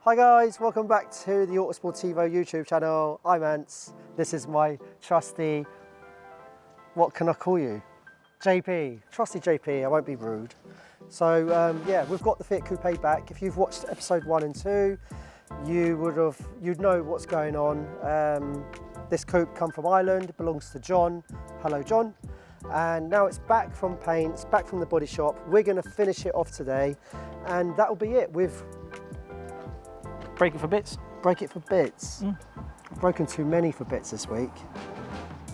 Hi guys, welcome back to the autosportivoltd YouTube channel. I'm Ants. This is my trusty, what can I call you? JP, trusty JP, I won't be rude. So yeah, we've got the Fiat Coupe back. If you've watched episode 1 and 2, you'd know what's going on. This coupe come from Ireland, it belongs to John. Hello John. And now it's back from paint, it's back from the body shop. We're gonna finish it off today and that'll be it. We've break it for bits. Break it for bits. I've broken too many for bits this week.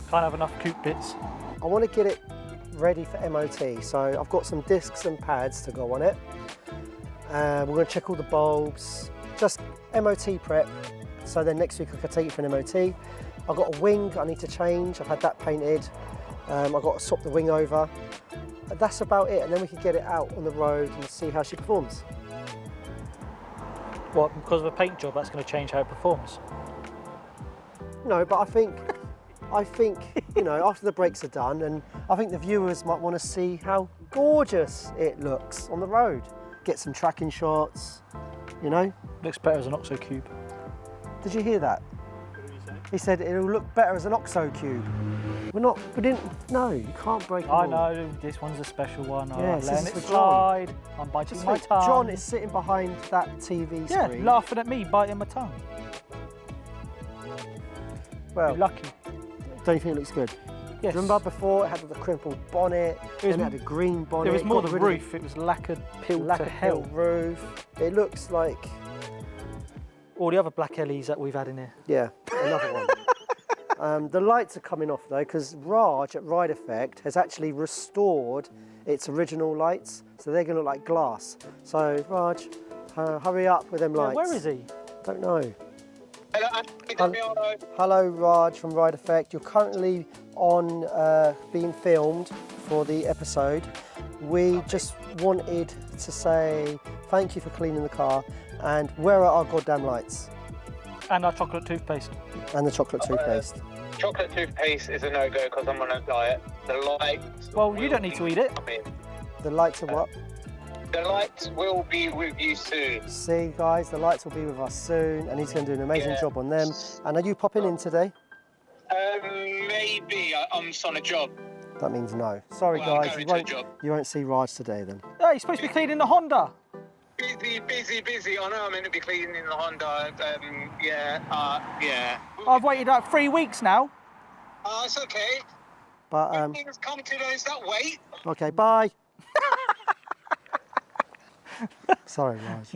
Can't have enough coupe bits. I want to get it ready for MOT, so I've got some discs and pads to go on it. We're going to check all the bulbs, just MOT prep, so then next week I can take it for an MOT. I've got a wing I need to change, I've had that painted. I've got to swap the wing over. But that's about it, and then we can get it out on the road and see how she performs. What, because of a paint job, that's going to change how it performs? No, but I think, you know, after the brakes are done, and I think the viewers might want to see how gorgeous it looks on the road. Get some tracking shots, you know. Looks better as an OXO cube. Did you hear that? What did he say? He said it'll look better as an OXO cube. No, you can't break them I all. know, this one's a special one. Yeah, I'm letting this it is for slide. I'm biting Just my wait, tongue. John is sitting behind that TV yeah, screen. laughing at me, biting my tongue. Well, You're lucky. don't you think it looks good? Yes. Remember before it had the crimpled bonnet, then it had a green bonnet. It was more the got rid of roof, it was lacquered pill to lacquered hell. roof. It looks like, All the other black LEs that we've had in here. yeah, another one. The lights are coming off though, because Raj at Ride Effect has actually restored its original lights, so they're going to look like glass. So Raj, hurry up with them lights. Yeah, where is he? Don't know. Hello. Hello Raj from Ride Effect. You're currently on being filmed for the episode. We just wanted to say thank you for cleaning the car, and where are our goddamn lights? And our chocolate toothpaste. And the chocolate toothpaste. Chocolate toothpaste is a no-go because I'm on a diet. The lights... Well, you don't need to eat it. The lights are what? The lights will be with you soon. See guys, the lights will be with us soon, and he's going to do an amazing job on them. And are you popping in today? Maybe. I'm just on a job. That means no. Sorry Well, I'm guys, going to a job. you won't see Raj today then. Hey, he's supposed to be cleaning the Honda. Busy. I know I'm meant to be cleaning the Honda. Yeah. I've waited like 3 weeks now. It's okay. But Things come to those that wait. okay, bye. Sorry Raj.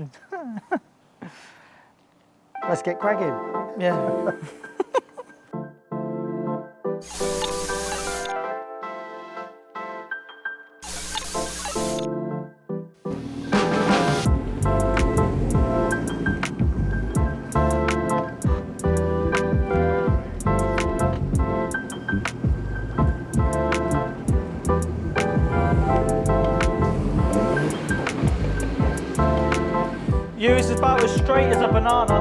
Let's get cracking. Yeah. Yours is about as straight as a banana.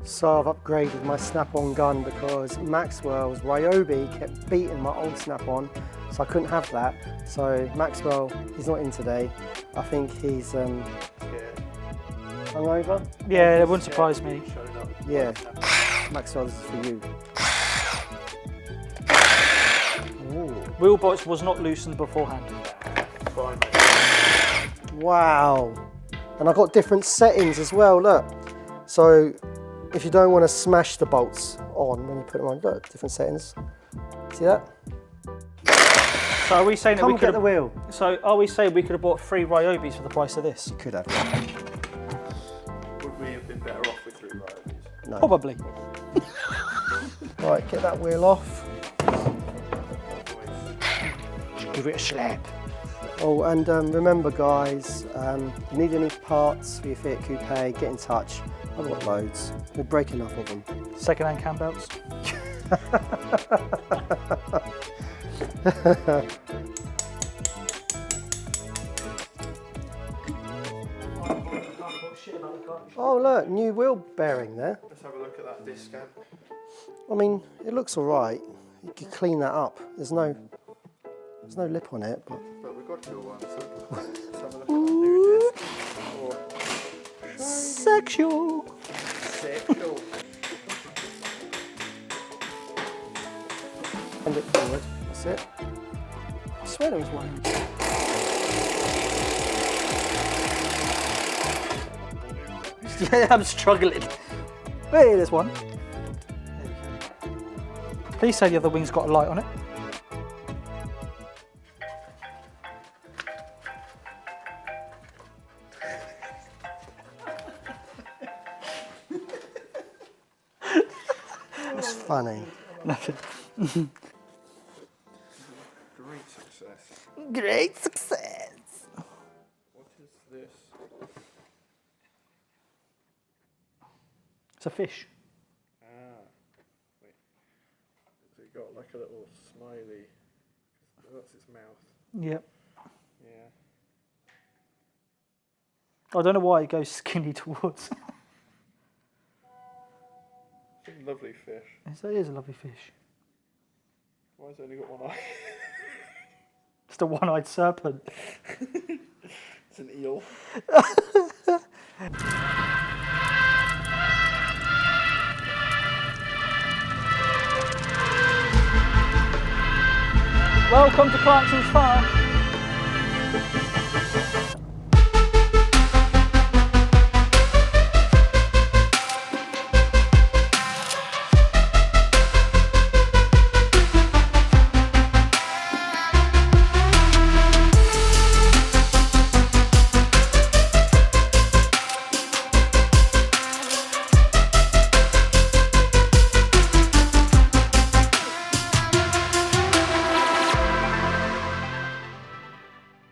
So I've upgraded my snap-on gun because Maxwell's Ryobi kept beating my old snap-on, so I couldn't have that. So Maxwell, he's not in today. I think he's hungover. Yeah, it wouldn't surprise me. Yeah, Maxwell, this is for you. Ooh. Wheel bolts was not loosened beforehand. Fine, mate. Wow, and I've got different settings as well, look. So if you don't want to smash the bolts on when you put them on, look, different settings. See that? So are we saying that Come we get could the wheel. So are we saying we could have bought 3 Ryobis for the price of this? You could have. Would we have been better off with 3 Ryobis? No. Probably. Right, get that wheel off. Give it a slap. Oh, and remember guys, you need any parts for your Fiat Coupe, get in touch. I've got loads. We'll break enough of them. Second-hand cam belts. Oh look, new wheel bearing there. Let's have a look at that disc scan. I mean, it looks all right. You could clean that up. There's no lip on it, but But we've got to do one, so let's have a look at the new disc. Sexual. Sexual. Hand it forward. That's it. I swear there was one. Yeah, I'm struggling. Hey, there's one. Please say the other wing's got a light on it. That's funny. Nothing. Great success. Great success. What is this? It's a fish. Ah, wait. Has it got like a little smiley? That's its mouth. Yep. Yeah. I don't know why it goes skinny towards. It's a lovely fish. It is a lovely fish. Why has it only got one eye? It's a one-eyed serpent. It's an eel. Welcome to Clarkson's Farm.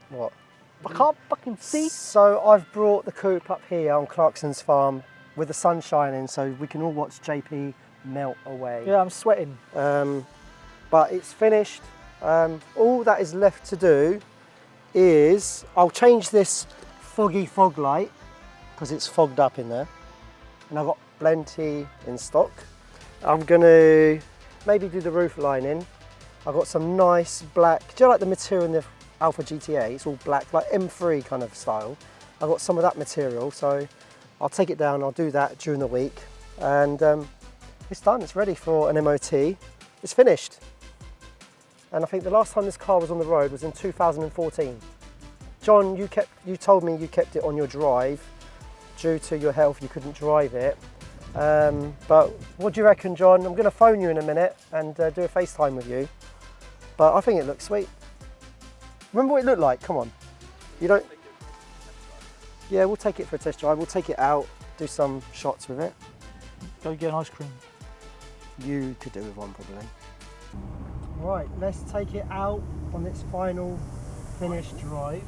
What? I can't fucking see. So I've brought the coupe up here on Clarkson's farm with the sun shining so we can all watch JP melt away. Yeah, I'm sweating. But it's finished. All that is left to do is I'll change this foggy fog light because it's fogged up in there. And I've got plenty in stock. I'm gonna maybe do the roof lining. I've got some nice black, do you like the material in the Alpha GTA? It's all black, like M3 kind of style. I've got some of that material, so I'll take it down, I'll do that during the week. And it's done, it's ready for an MOT. It's finished. And I think the last time this car was on the road was in 2014. John, you told me you kept it on your drive. Due to your health, you couldn't drive it. But what do you reckon, John? I'm going to phone you in a minute and do a FaceTime with you. But I think it looks sweet. Remember what it looked like? Come on. You don't... Yeah, we'll take it for a test drive. We'll take it out, do some shots with it. Go get an ice cream. You could do with one, probably. Right, let's take it out on its final finished drive.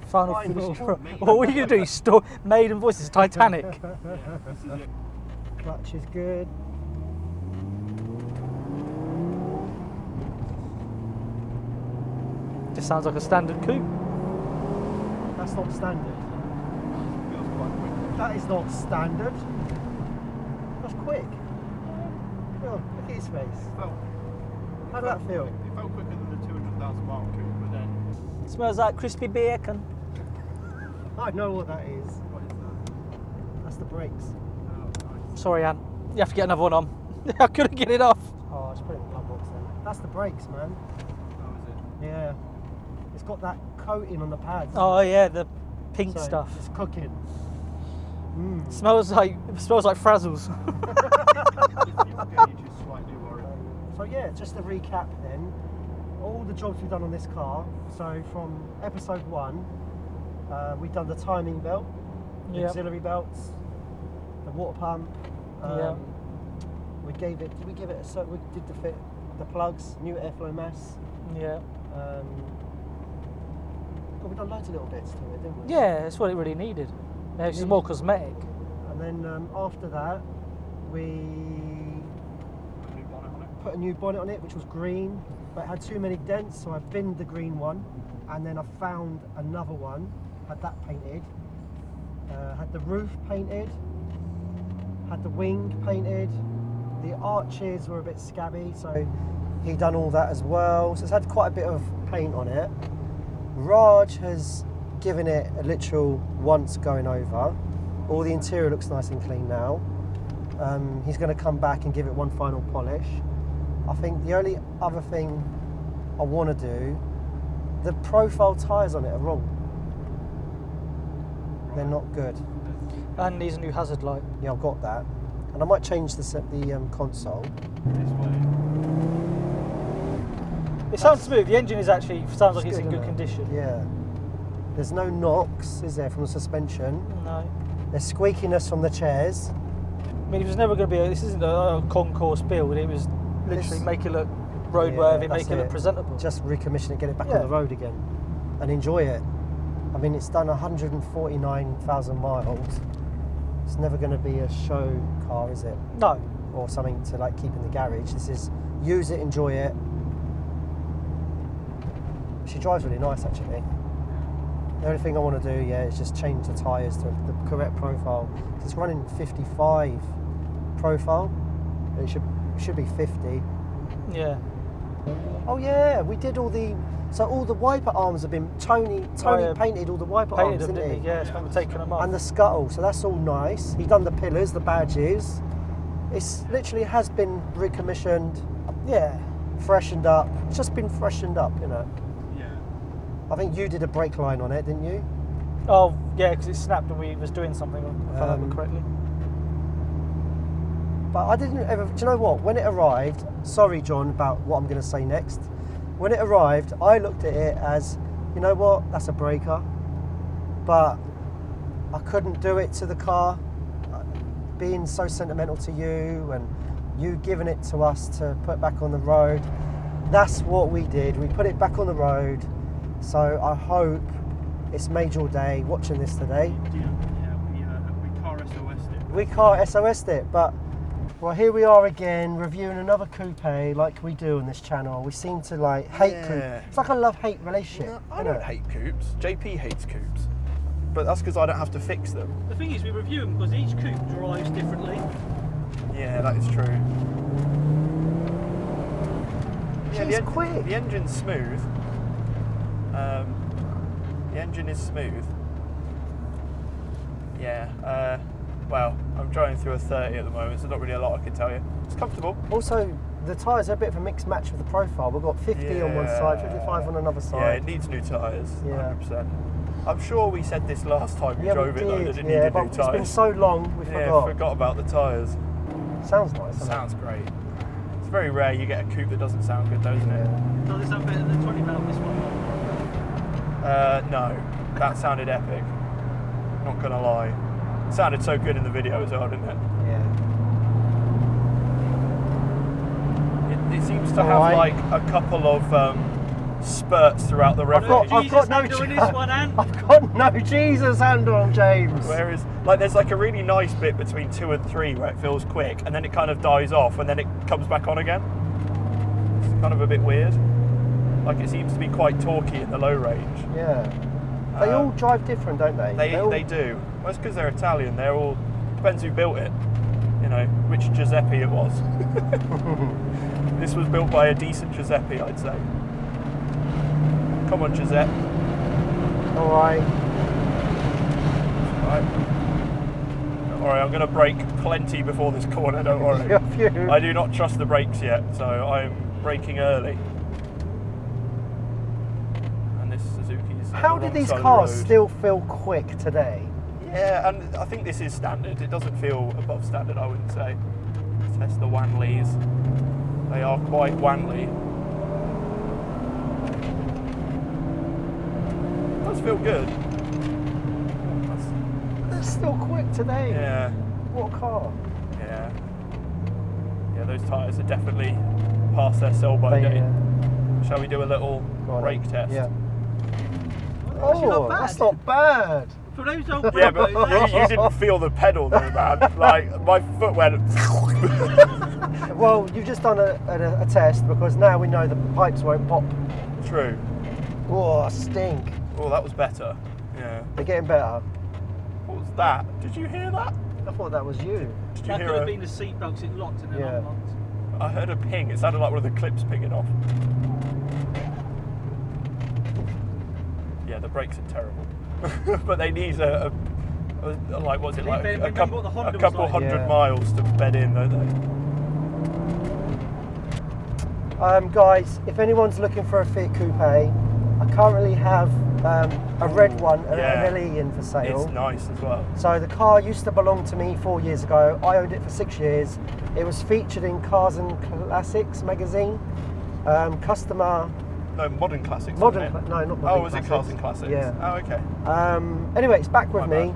Final Final. finish. What are you going to do? Maiden voices, Titanic. Clutch is good. Just sounds like a standard coupe. That's not standard. That is not standard. That's quick. Oh, look at his face. How did that feel? It felt quicker than the 200,000 mile coupe, but then... Smells like crispy bacon. I know what that is. What is that? That's the brakes. Oh, nice. Sorry, Anne. You have to get another one on. I couldn't get it off. Oh, just put it in the glove box then. That's the brakes, man. Oh, is it? Yeah. It's got that coating on the pads. Oh yeah, the pink So stuff. It's cooking. Mm. Smells like Frazzles. Your gauge is slightly worried. So yeah, just to recap then, all the jobs we've done on this car. So from episode 1, we've done the timing belt, the Yep. auxiliary belts, the water pump. Yep. We gave it. Did we give it a? We did the fit, the plugs, new airflow mass. Yeah. We've done loads of little bits to it, didn't we? Yeah, it's what it really needed. Now it's just more cosmetic. And then after that, we Put a new bonnet on it. put a new bonnet on it, which was green, but it had too many dents, so I binned the green one, and then I found another one, had that painted, had the roof painted, had the wing painted, the arches were a bit scabby, so he done all that as well. So it's had quite a bit of paint on it. Raj has given it a literal once going over, All the interior looks nice and clean now. He's going to come back and give it one final polish. I think the only other thing I want to do, the profile tyres on it are wrong. They're not good. And needs a new hazard light. Yeah, I've got that. And I might change the console. This way. It sounds smooth. The engine sounds like it's good, in good isn't it? condition. Yeah. There's no knocks, is there, from the suspension? No. There's squeakiness from the chairs. I mean, it was never going to be. This isn't a concourse build. It was literally make it look roadworthy, make it look presentable. Just recommission it, get it back Yeah. on the road again, and enjoy it. I mean, it's done 149,000 miles. It's never going to be a show car, is it? No. Or something to like keep in the garage. This is use it, enjoy it. She drives really nice, actually. The only thing I want to do, is just change the tyres to the correct profile. It's running 55 profile. It should be 50. Yeah. Oh yeah, we did all the. So all the wiper arms have been Tony painted all the wiper arms, Them, didn't he? Yeah, it's remember taking them off. And the scuttle, so that's all nice. He's done the pillars, the badges. It's literally has been recommissioned. Yeah, freshened up. It's just been freshened up, you know. Yeah. I think you did a brake line on it, didn't you? Oh, yeah, because it snapped when we was doing something, if I remember correctly. But I didn't ever. Do you know what? When it arrived, sorry, John, about what I'm going to say next. When it arrived, I looked at it as, you know what? That's a breaker. But I couldn't do it to the car, being so sentimental to you and you giving it to us to put back on the road. That's what we did. We put it back on the road. So I hope it's made your day watching this today. We car SOS'd it. We car SOS'd it, but well, here we are again reviewing another coupe like we do on this channel. We seem to like hate coupe. It's like a love-hate relationship. No, I don't hate coupes. JP hates coupes, but that's because I don't have to fix them. The thing is, we review them because each coupe drives differently. Yeah, that is true. She's quick. The engine's smooth. The engine is smooth. Yeah. Well, I'm driving through a 30 at the moment, so not really a lot I can tell you. It's comfortable. Also, the tyres are a bit of a mixed match with the profile. We've got 50 on one side, 55 on another side. Yeah, it needs new tyres, Yeah. 100%. I'm sure we said this last time we Yeah, drove we it though, did. that it Yeah, needed but new it's tyres. been so long, we Yeah, forgot. forgot about the tyres. Sounds nice, doesn't Sounds great. It's very rare you get a coupe that doesn't sound good though, isn't it? Does it sound better than the 20 valve, this one? No, that sounded epic. Not gonna lie. It sounded so good in the video as well, didn't it? Yeah. It seems to have like a couple of spurts throughout the rev. I've got no handle in this one, Ant. I've got no Jesus handle on James. Whereas, like, there's like a really nice bit between 2 and 3 where it feels quick, and then it kind of dies off, and then it comes back on again. It's kind of a bit weird. Like, it seems to be quite torquey in the low range. Yeah. They all drive different, don't they? They do. Well, it's because they're Italian. They're all, depends who built it. You know, which Giuseppe it was. This was built by a decent Giuseppe, I'd say. Come on, Giuseppe. All right. Alright, I'm going to brake plenty before this corner, don't worry. I do not trust the brakes yet, so I'm braking early. And this Suzuki's How on the did wrong these side of the cars road. still feel quick today? Yeah, and I think this is standard. It doesn't feel above standard, I wouldn't say. Let's test the Wanleys. They are quite Wanley. It does feel good. They're still quick today. Yeah. What a car. Yeah. Yeah, those tyres are definitely past their sell-by date. Shall we do a little brake test? Yeah. Actually not Oh, bad. that's not bad. For those old Yeah, but Brabos, you didn't feel the pedal though, man. Like, my foot went... Well, you've just done a test because now we know the pipes won't pop. True. Oh, stink. Oh, that was better. Yeah. They're getting better. What was that? Did you hear that? I thought that was you. Did you that hear could have a... been the seatbelts it locked and then Yeah. unlocked. I heard a ping. It sounded like one of the clips pinging off. Yeah, the brakes are terrible. But they need Like, what's it They- like? they A remember couple, what the Honda a was couple like. hundred Yeah. miles to bed in, don't they? Guys, if anyone's looking for a Fiat Coupe, I currently have a red one, yeah. an LE in for sale. It's nice as well. So the car used to belong to me 4 years ago. I owned it for 6 years. It was featured in Cars and Classics magazine. Customer, No, Modern Classics. modern, wasn't it? no, not modern. Oh, was it Classics. Cars and Classics? Yeah. Oh, okay. Anyway, it's back with My me.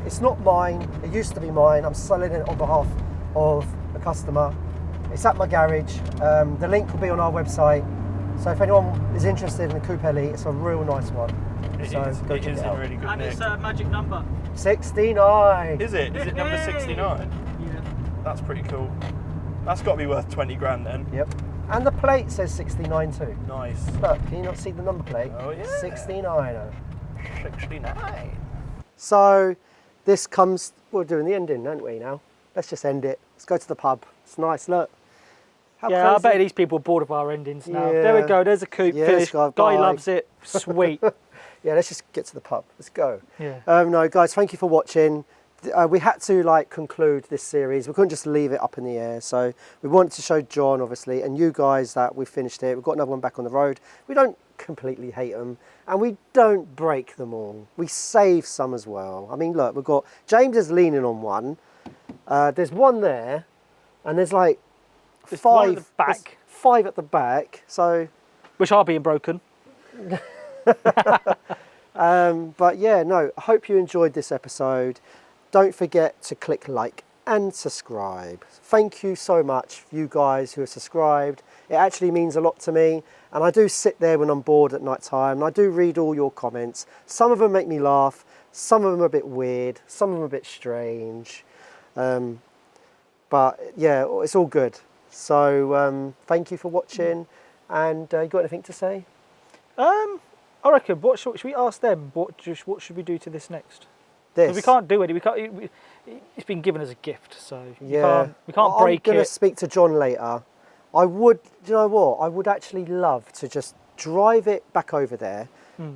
It's not mine. It used to be mine. I'm selling it on behalf of a customer. It's at my garage. The link will be on our website. So if anyone is interested in a Coupe LE, it's a real nice one. It So is. go It check is it in out. really good And nick. it's a magic number. 69. Is it? Is it number 69? Yeah. That's pretty cool. That's got to be worth 20 grand then. Yep. And the plate says 69 too. Nice. Look, can you not see the number plate? Oh, yeah. 69. 69. So this comes, we're doing the ending, aren't we now? Let's just end it. Let's go to the pub. It's nice, look. How Yeah, I crazy. bet these people are bored of our endings now. Yeah. There we go. There's a coupe Yeah, finished. Sky, Guy bye. loves it. Sweet. Yeah, let's just get to the pub. Let's go. Yeah. No, guys, thank you for watching. We had to conclude this series. We couldn't just leave it up in the air. So we wanted to show John, obviously, and you guys that we finished it. We've got another one back on the road. We don't completely hate them, and we don't break them all. We save some as well. I mean, look, we've got James is leaning on one. There's one there, and there's like There's one five at the back. there's 5 at the back. So. Which are being broken. But yeah, no, I hope you enjoyed this episode. Don't forget to click like and subscribe. Thank you so much, you guys who are subscribed. It actually means a lot to me. And I do sit there when I'm bored at night time, and I do read all your comments. Some of them make me laugh. Some of them are a bit weird. Some of them are a bit strange. But yeah, it's all good. So thank you for watching. And you got anything to say? I reckon. What should we ask them? What should we do to this next? 'Cause This. we can't do it. It's been given as a gift, so Yeah. we can't break I'm going to it. speak to John later. I would, do you know what? I would actually love to just drive it back over there,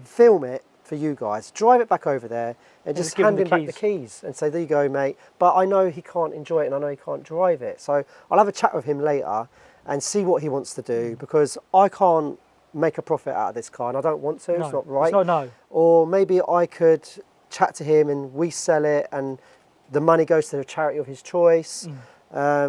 film it for you guys, drive it back over there, and just just give hand him him the back the keys and say, there you go, mate. But I know he can't enjoy it and I know he can't drive it. So I'll have a chat with him later and see what he wants to do because I can't make a profit out of this car and I don't want to. No, It's not right. It's not, no. Or maybe I could chat to him and we sell it and the money goes to a charity of his choice. I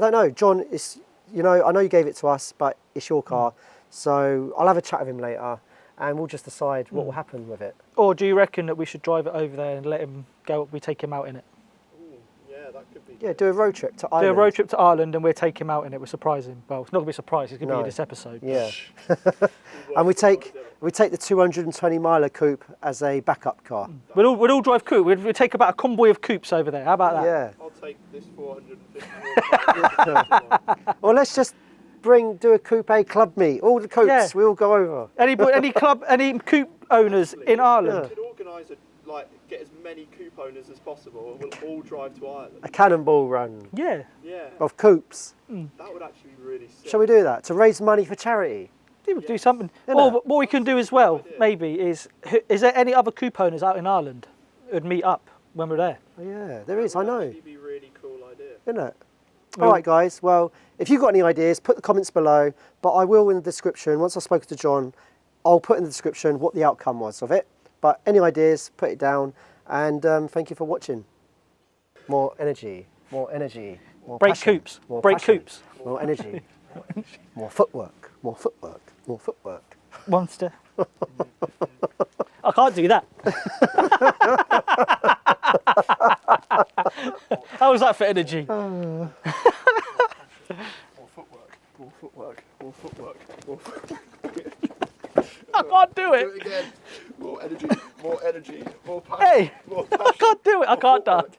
don't know. John, I know you gave it to us, but it's your car. So I'll have a chat with him later and we'll just decide what will happen with it. Or do you reckon that we should drive it over there and let him go? We take him out in it. Yeah, that could be. Yeah, do a road trip to Do Ireland. a road trip to Ireland and we'll take him out in it. We'll surprise him. Well, it's not going to be a surprise. It's going to No. be in this episode. Yeah. And we take the 220 miler coupe as a backup car. We'll all drive coupe. We'll take about a convoy of coupes over there. How about that? Yeah. I'll take this 450. Or let's just do a coupe club meet. All the coupes, Yeah. we all go over. Any coupe owners in Ireland? We could organise get as many coupe owners as possible, and we'll all drive to Ireland. A cannonball run Yeah. Yeah, of coupes. that would actually be really sick. Shall we do that to raise money for charity? Do something. Isn't Or it? what we can do as well, maybe, is there any other coupe owners out in Ireland who'd meet up when we're there? Oh, yeah, there is, I know. That'd be a really cool idea. Isn't it? All right, guys. Well, if you've got any ideas, put the comments below. But I will in the description, once I've spoken to John, I'll put in the description what the outcome was of it. But any ideas, put it down. And thank you for watching. More energy, more Break passion, coupes. more Break passion, coupes. more energy, more footwork, more footwork, more footwork. Monster. I can't do that. How was that for energy? More footwork, more footwork, more footwork, more footwork. I can't do Do it. it again. More energy, more passion. Hey, more I can't do it. I can't dance.